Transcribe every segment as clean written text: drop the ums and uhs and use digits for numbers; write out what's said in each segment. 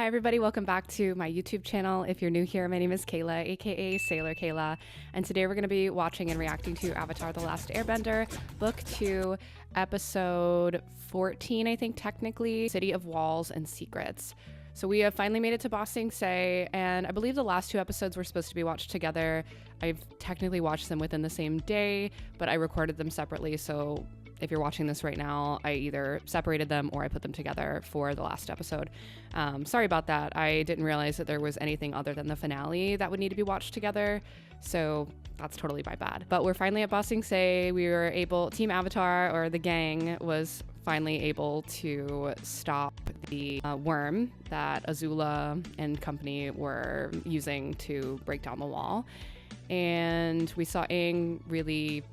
Hi everybody, welcome back to my YouTube channel. If you're new here, my name is Kayla, aka Sailor Kayla, and today we're going to be watching and reacting to Avatar: The Last Airbender, Book 2, Episode 14, I think technically, City of Walls and Secrets. So we have finally made it to Ba Sing Se, and I believe the last two episodes were supposed to be watched together. I've technically watched them within the same day, but I recorded them separately, so if you're watching this right now, I either separated them or I put them together for the last episode. Sorry about that. I didn't realize that there was anything other than the finale that would need to be watched together, so that's totally my bad. But we're finally at Ba Sing Se. We were able, Team Avatar, or the gang, was finally able to stop the worm that Azula and company were using to break down the wall. And we saw Aang really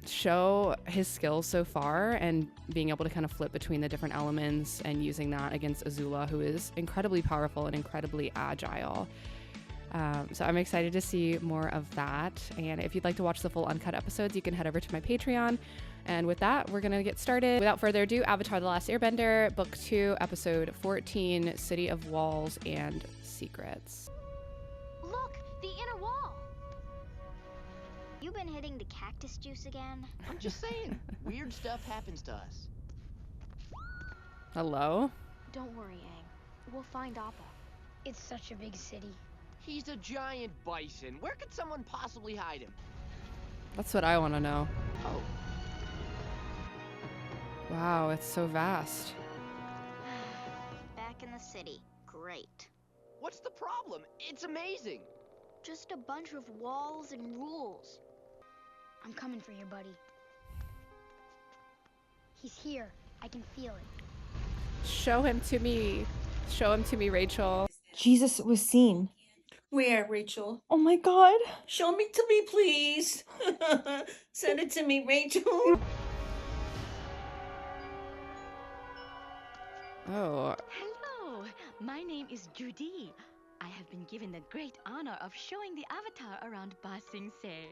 show his skills so far and being able to kind of flip between the different elements and using that against Azula, who is incredibly powerful and incredibly agile. So I'm excited to see more of that. And if you'd like to watch the full uncut episodes, you can head over to my Patreon. And with that, we're going to get started. Without further ado, Avatar: The Last Airbender, Book 2, Episode 14, City of Walls and Secrets. Look, the inner wall. You been hitting the cactus juice again? I'm just saying, weird stuff happens to us. Hello? Don't worry, Aang. We'll find Appa. It's such a big city. He's a giant bison. Where could someone possibly hide him? That's what I want to know. Oh. Wow, it's so vast. Back in the city. Great. What's the problem? It's amazing. Just a bunch of walls and rules. I'm coming for you, buddy. He's here. I can feel it. Show him to me. Show him to me, Rachel. Jesus was seen. Where, Rachel? Oh my god. Show me to me, please. Send it to me, Rachel. Oh. Hello, my name is Judy. I have been given the great honor of showing the Avatar around Ba Sing Se.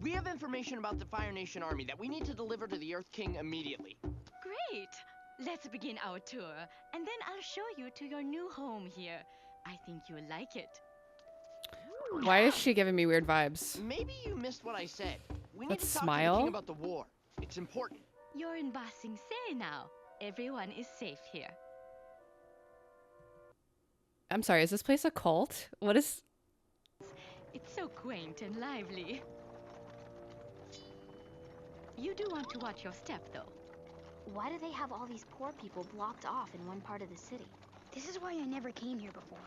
We have information about the Fire Nation army that we need to deliver to the Earth King immediately. Great! Let's begin our tour, and then I'll show you to your new home here. I think you'll like it. Why is she giving me weird vibes? Maybe you missed what I said. We need Let's to talk to smile. the king about the war. It's important. You're in Ba Sing Se now. Everyone is safe here. I'm sorry, is this place a cult? What is... It's so quaint and lively. You do want to watch your step, though. Why do they have all these poor people blocked off in one part of the city? This is why I never came here before.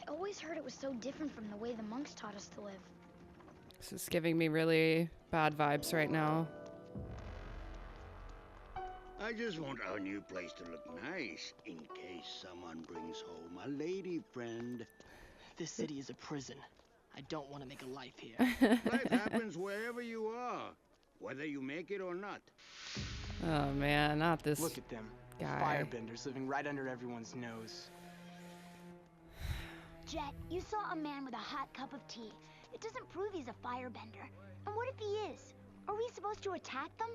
I always heard it was so different from the way the monks taught us to live. This is giving me really bad vibes right now. I just want our new place to look nice, in case someone brings home a lady friend. This city is a prison. I don't want to make a life here. Life happens wherever you are, whether you make it or not. Oh man, not this Look at them. guy. Firebenders living right under everyone's nose. Jet, you saw a man with a hot cup of tea. It doesn't prove he's a firebender. And what if he is? Are we supposed to attack them?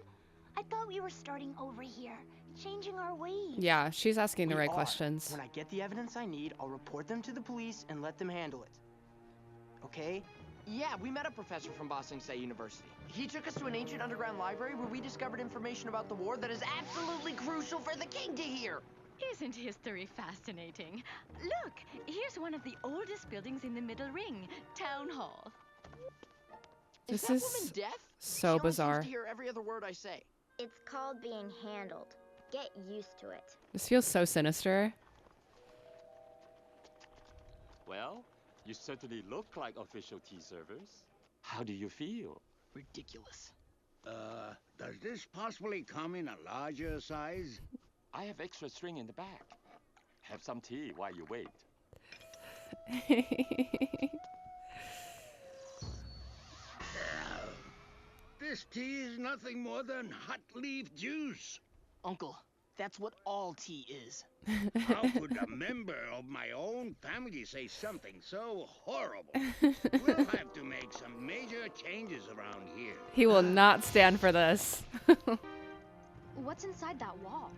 I thought we were starting over here, changing our ways. Yeah, she's asking the We right are. questions. When I get the evidence I need, I'll report them to the police and let them handle it. Okay? Yeah, we met a professor from Ba Sing Se University. He took us to an ancient underground library where we discovered information about the war that is absolutely crucial for the king to hear. Isn't history fascinating? Look, here's one of the oldest buildings in the Middle Ring, Town Hall. Is This that is woman deaf? so She only bizarre. seems to hear every other word I say. It's called being handled. Get used to it. This feels so sinister. Well, you certainly look like official tea servers. How do you feel? Ridiculous. Does this possibly come in a larger size? I have extra string in the back. Have some tea while you wait. This tea is nothing more than hot leaf juice. Uncle, that's what all tea is. How could a member of my own family say something so horrible? We'll have to make some major changes around here. He will not stand for this. What's inside that wall?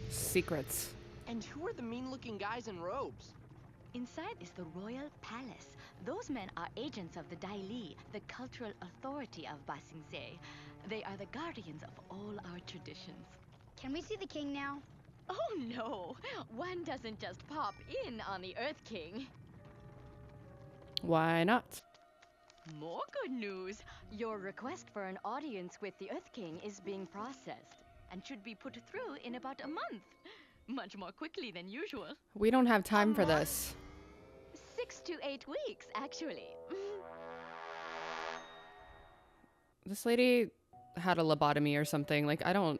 Secrets. And who are the mean-looking guys in robes? Inside is the royal palace. Those men are agents of the Dai Li, the cultural authority of Ba Sing Se. They are the guardians of all our traditions. Can we see the king now? Oh no, one doesn't just pop in on the Earth King. Why not? More good news. Your request for an audience with the Earth King is being processed and should be put through in about a month. Much more quickly than usual. We don't have time for this. 6 to 8 weeks, actually. This lady had a lobotomy or something. Like, I don't...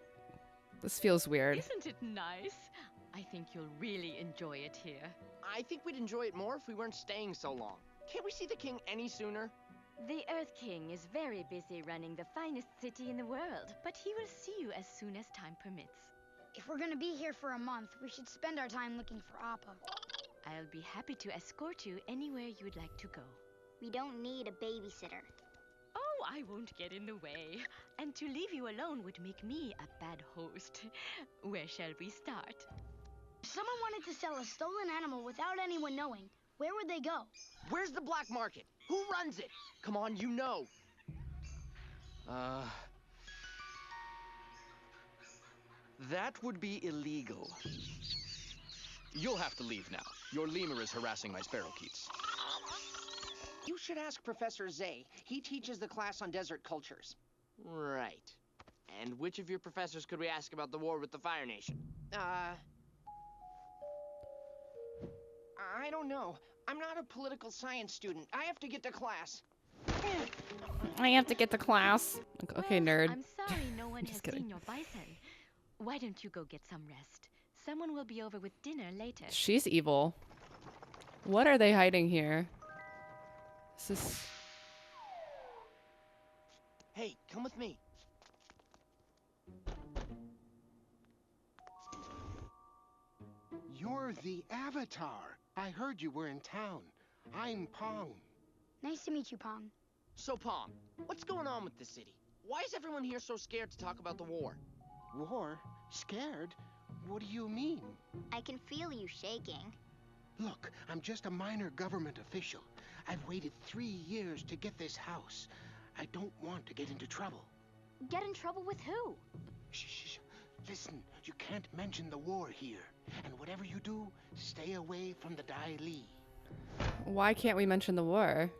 This feels weird. Isn't it nice? I think you'll really enjoy it here. I think we'd enjoy it more if we weren't staying so long. Can't we see the king any sooner? The Earth King is very busy running the finest city in the world, but he will see you as soon as time permits. If we're gonna be here for a month, we should spend our time looking for Appa. I'll be happy to escort you anywhere you'd like to go. We don't need a babysitter. Oh, I won't get in the way. And to leave you alone would make me a bad host. Where shall we start? If someone wanted to sell a stolen animal without anyone knowing, where would they go? Where's the black market? Who runs it? Come on, you know. That would be illegal. You'll have to leave now. Your lemur is harassing my sparrowkeets. You should ask Professor Zay. He teaches the class on desert cultures. Right. And which of your professors could we ask about the war with the Fire Nation? I don't know. I'm not a political science student. I have to get to class. I have to get to class. Okay, Well, nerd. I'm sorry no one has kidding. seen your bison. Why don't you go get some rest? Someone will be over with dinner later. She's evil. What are they hiding here? This is... Hey, come with me. You're the Avatar. I heard you were in town. I'm Pong. Nice to meet you, Pong. So, Pom, what's going on with this city? Why is everyone here so scared to talk about the war? War? Scared? What do you mean? I can feel you shaking. Look, I'm just a minor government official. I've waited 3 years to get this house. I don't want to get into trouble. Get in trouble with who? Shh, shh, shh. Listen, you can't mention the war here. And whatever you do, stay away from the Dai Li. Why can't we mention the war?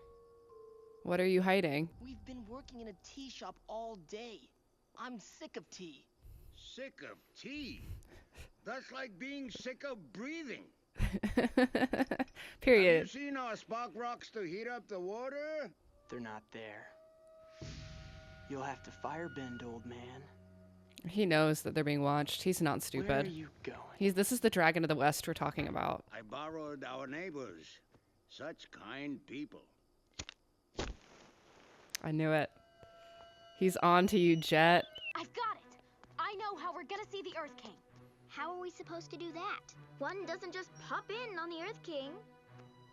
What are you hiding? We've been working in a tea shop all day. I'm sick of tea. Sick of tea? That's like being sick of breathing. Period. Have you seen our spark rocks to heat up the water? They're not there. You'll have to firebend, old man. He knows that they're being watched. He's not stupid. Where are you going? This is the dragon of the west we're talking about. I borrowed our neighbors. Such kind people. I knew it. He's on to you, Jet. I've got it. I know how we're gonna see the Earth King. How are we supposed to do that? One doesn't just pop in on the Earth King.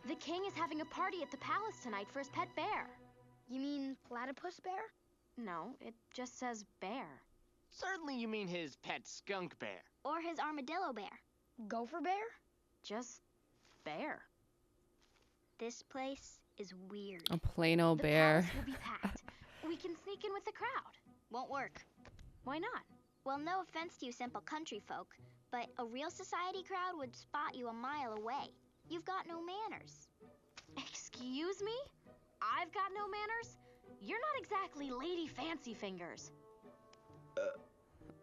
The king is having a party at the palace tonight for his pet bear. You mean platypus bear? No, it just says bear. Certainly you mean his pet skunk bear. Or his armadillo bear. Gopher bear? Just bear. This place is weird. A plain old The bear. palace will be packed. We can sneak in with the crowd. Won't work. Why not? Well, no offense to you simple country folk, but a real society crowd would spot you a mile away. You've got no manners. Excuse me? I've got no manners? You're not exactly Lady Fancy Fingers.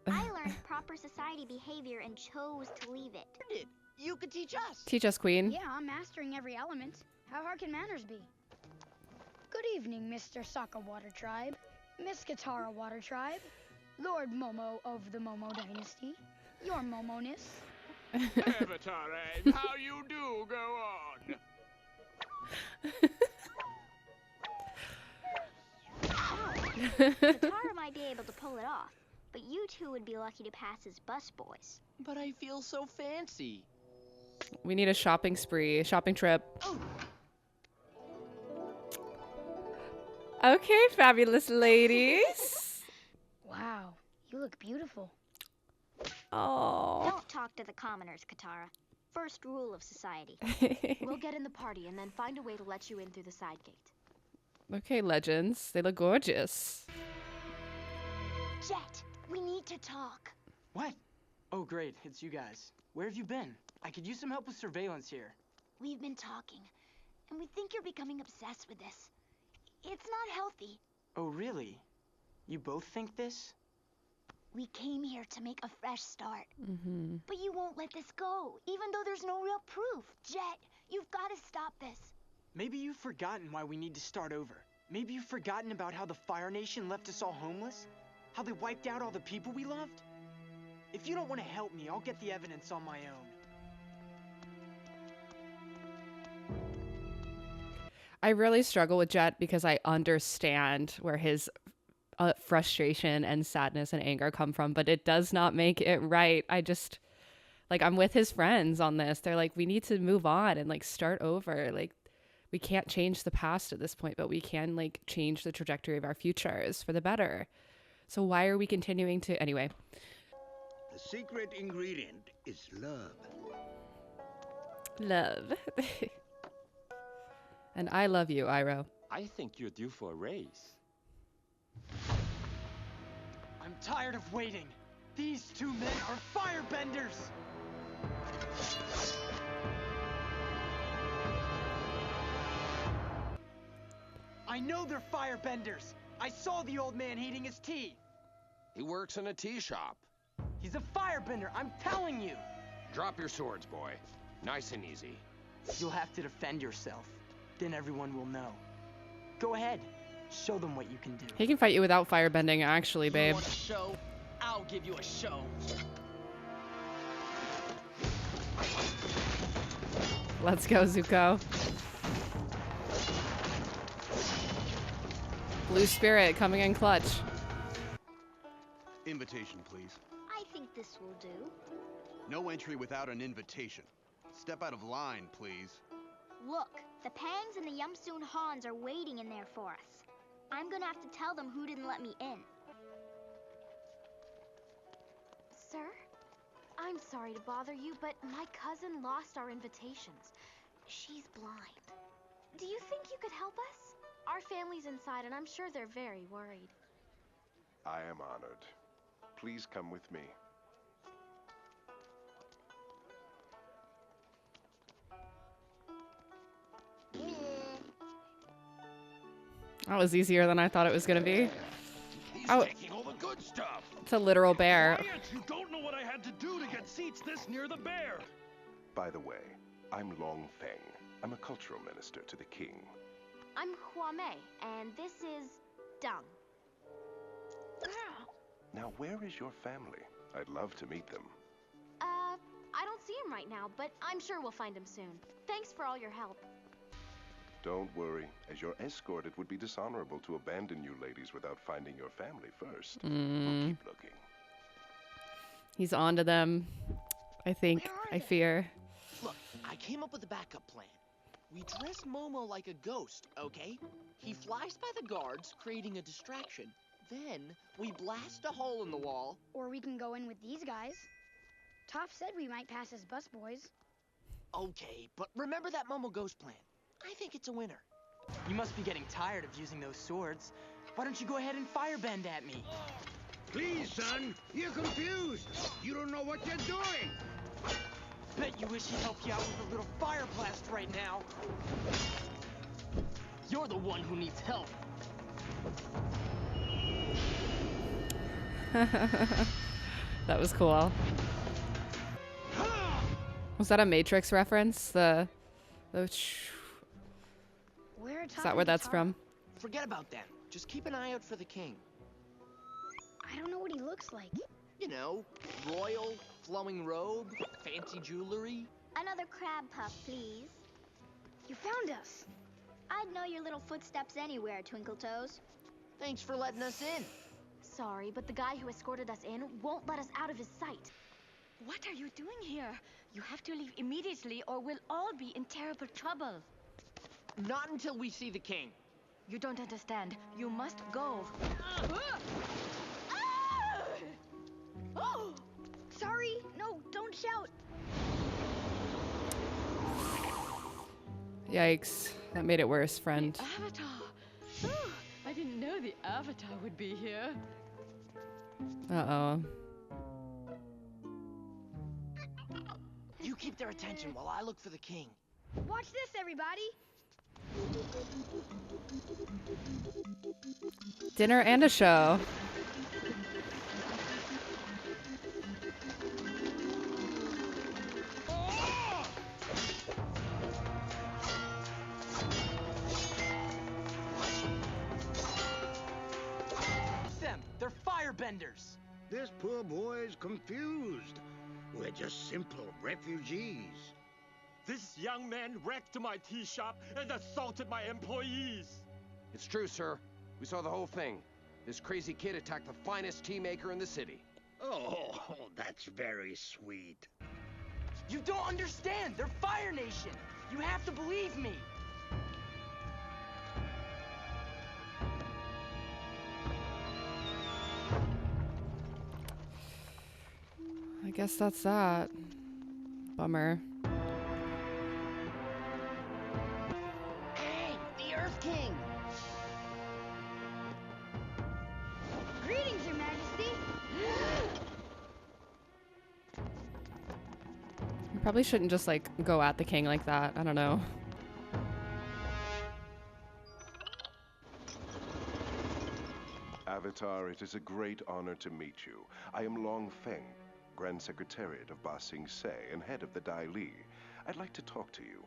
I learned proper society behavior and chose to leave it. You could teach us. Teach us, Queen. Yeah, I'm mastering every element. How hard can manners be? Good evening, Mr. Sokka Water Tribe, Miss Katara Water Tribe, Lord Momo of the Momo Dynasty, your Momo-ness. Avatar, how you do go on? Katara might be able to pull it off, but you two would be lucky to pass as busboys. But I feel so fancy. We need a shopping spree, shopping trip. Okay, fabulous ladies. Wow, you look beautiful. Oh. Don't talk to the commoners, Katara. First rule of society. We'll get in the party and then find a way to let you in through the side gate. Okay, legends. They look gorgeous. Jet, we need to talk. What? Oh, great. It's you guys. Where have you been? I could use some help with surveillance here. We've been talking, and we think you're becoming obsessed with this. It's not healthy. Oh, really? You both think this? We came here to make a fresh start. Mm-hmm. But you won't let this go, even though there's no real proof. Jet, you've got to stop this. Maybe you've forgotten why we need to start over. Maybe you've forgotten about how the Fire Nation left us all homeless? How they wiped out all the people we loved? If you don't want to help me, I'll get the evidence on my own. I really struggle with Jet because I understand where his frustration and sadness and anger come from, but it does not make it right. I just, like, I'm with his friends on this. They're like, we need to move on and, like, start over. Like, we can't change the past at this point, but we can, like, change the trajectory of our futures for the better. So why are we continuing to... Anyway. The secret ingredient is love. Love. And I love you, Iroh. I think you're due for a raise. I'm tired of waiting. These two men are firebenders! I know they're firebenders! I saw the old man heating his tea! He works in a tea shop. He's a firebender, I'm telling you! Drop your swords, boy. Nice and easy. You'll have to defend yourself. Then everyone will know. Go ahead. Show them what you can do. He can fight you without firebending, actually, babe. You want a show? I'll give you a show. Let's go, Zuko. Blue Spirit coming in clutch. Invitation, please. I think this will do. No entry without an invitation. Step out of line, please. Look, the Pangs and the Yumsoon Hans are waiting in there for us. I'm gonna have to tell them who didn't let me in. Sir? I'm sorry to bother you, but my cousin lost our invitations. She's blind. Do you think you could help us? Our family's inside, and I'm sure they're very worried. I am honored. Please come with me. That was easier than I thought it was going to be. He's Oh, taking all the good stuff. it's a literal bear. Quiet! You don't know what I had to do to get seats this near the bear. By the way, I'm Long Feng. I'm a cultural minister to the king. I'm Hua Mei, and this is Dung. Now, where is your family? I'd love to meet them. I don't see him right now, but I'm sure we'll find him soon. Thanks for all your help. Don't worry. As your escort, it would be dishonorable to abandon you ladies without finding your family first. We'll keep looking. He's on to them. I think. I fear. Look, I came up with a backup plan. We dress Momo like a ghost, okay? He flies by the guards, creating a distraction. Then, we blast a hole in the wall. Or we can go in with these guys. Toph said we might pass as busboys. Okay, but remember that Momo ghost plan. I think it's a winner. You must be getting tired of using those swords. Why don't you go ahead and firebend at me? Please, son, you're confused. You don't know what you're doing. Bet you wish he'd help you out with a little fire blast right now. You're the one who needs help. That was cool. Was that a Matrix reference? Is that where that's from? Forget about them. Just keep an eye out for the king. I don't know what he looks like. You know, royal, flowing robe, fancy jewelry. Another crab puff, please. You found us. I'd know your little footsteps anywhere, Twinkle Toes. Thanks for letting us in. Sorry, but the guy who escorted us in won't let us out of his sight. What are you doing here? You have to leave immediately or we'll all be in terrible trouble. Not until we see the king. You don't understand. You must go. sorry. No, don't shout. Yikes. That made it worse, friend. Avatar! Oh, I didn't know the Avatar would be here. Uh-oh. You keep their attention while I look for the king. Watch this, everybody. Dinner and a show. Them, they're firebenders. This poor boy's confused. We're just simple refugees. This young man wrecked my tea shop and assaulted my employees. It's true, sir. We saw the whole thing. This crazy kid attacked the finest tea maker in the city. Oh, that's very sweet. You don't understand. They're Fire Nation. You have to believe me. I guess that's that. Bummer. Hey, the Earth King! Greetings, Your Majesty. You probably shouldn't just, like, go at the king like that. I don't know. Avatar, it is a great honor to meet you. I am Long Feng, Grand Secretariat of Ba Sing Se and head of the Dai Li. I'd like to talk to you.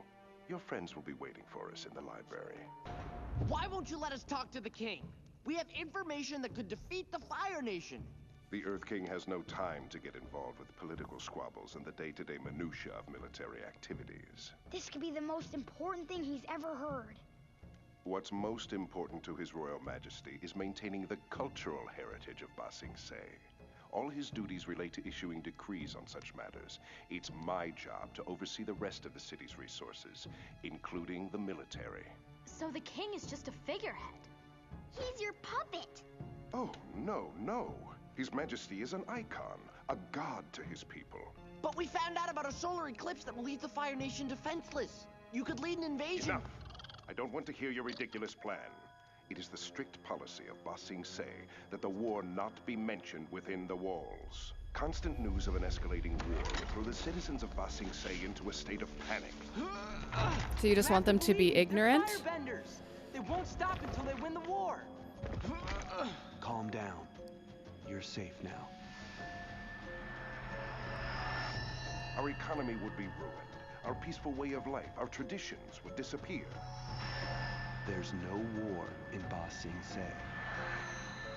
Your friends will be waiting for us in the library. Why won't you let us talk to the king? We have information that could defeat the Fire Nation. The Earth King has no time to get involved with political squabbles and the day-to-day minutiae of military activities. This could be the most important thing he's ever heard. What's most important to His Royal Majesty is maintaining the cultural heritage of Ba Sing Se. All his duties relate to issuing decrees on such matters. It's my job to oversee the rest of the city's resources, including the military. So the king is just a figurehead. He's your puppet. Oh, no. His Majesty is an icon, a god to his people. But we found out about a solar eclipse that will leave the Fire Nation defenseless. You could lead an invasion. Enough! I don't want to hear your ridiculous plan. It is the strict policy of Ba Sing Se that the war not be mentioned within the walls. Constant news of an escalating war will throw the citizens of Ba Sing Se into a state of panic. So you just want them to be ignorant? Firebenders. They won't stop until they win the war. Calm down. You're safe now. Our economy would be ruined. Our peaceful way of life, our traditions would disappear. There's no war in Ba Sing Se.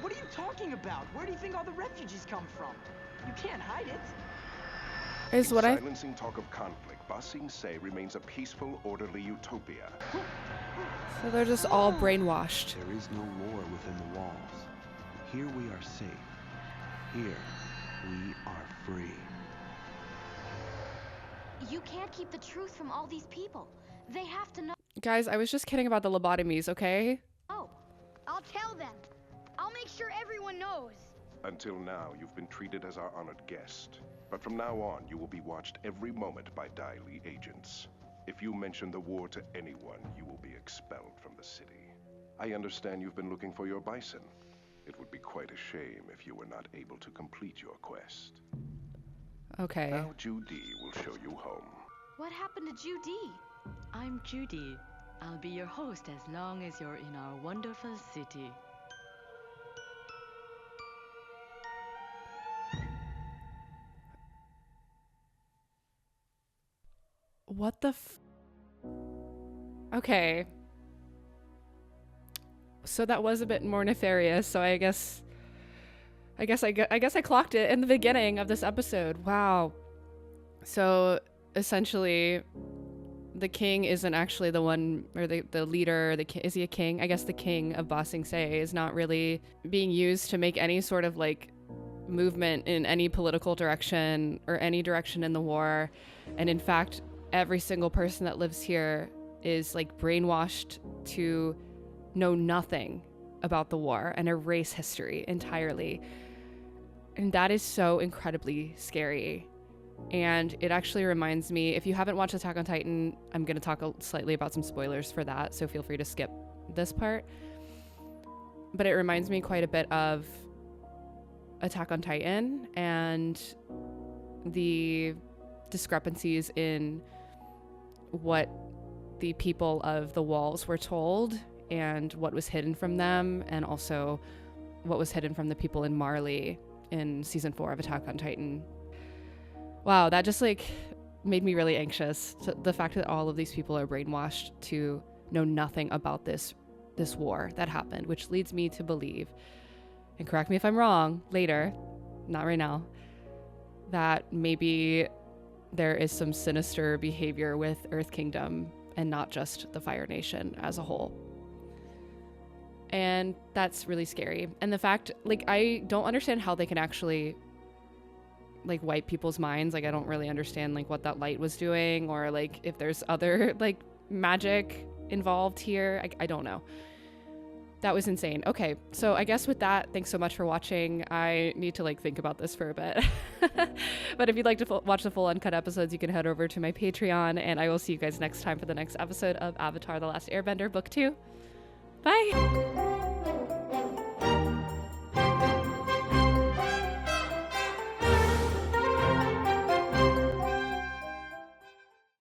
What are you talking about? Where do you think all the refugees come from? You can't hide it. Is what I... Silencing talk of conflict, Ba Sing Se remains a peaceful, orderly utopia. So they're just all brainwashed. There is no war within the walls. Here we are safe. Here we are free. You can't keep the truth from all these people. They have to know. Guys, I was just kidding about the lobotomies, okay? Oh, I'll tell them. I'll make sure everyone knows. Until now, you've been treated as our honored guest. But from now on, you will be watched every moment by Dai Li agents. If you mention the war to anyone, you will be expelled from the city. I understand you've been looking for your bison. It would be quite a shame if you were not able to complete your quest. Okay. Now Judy will show you home. What happened to Judy? I'm Judy. I'll be your host as long as you're in our wonderful city. What the Okay. So that was a bit more nefarious, so I guess I clocked it in the beginning of this episode. Wow. So essentially the king isn't actually the one, or the leader, is he a king? I guess the king of Ba Sing Se is not really being used to make any sort of like movement in any political direction or any direction in the war. And in fact, every single person that lives here is like brainwashed to know nothing about the war and erase history entirely. And that is so incredibly scary. And it actually reminds me, if you haven't watched Attack on Titan, I'm going to talk slightly about some spoilers for that, so feel free to skip this part. But it reminds me quite a bit of Attack on Titan and the discrepancies in what the people of the walls were told and what was hidden from them, and also what was hidden from the people in Marley in season 4 of Attack on Titan. Wow, that just like made me really anxious. So the fact that all of these people are brainwashed to know nothing about this war that happened, which leads me to believe, and correct me if I'm wrong later, not right now, that maybe there is some sinister behavior with Earth Kingdom and not just the Fire Nation as a whole. And that's really scary. And the fact, like, I don't understand how they can actually like wipe people's minds. Like, I don't really understand like what that light was doing, or like if there's other like magic involved here. I don't know. That was insane. Okay, so I guess with that, thanks so much for watching. I need to like think about this for a bit. But if you'd like to watch the full uncut episodes, you can head over to my Patreon, and I will see you guys next time for the next episode of Avatar: The Last Airbender Book 2. Bye!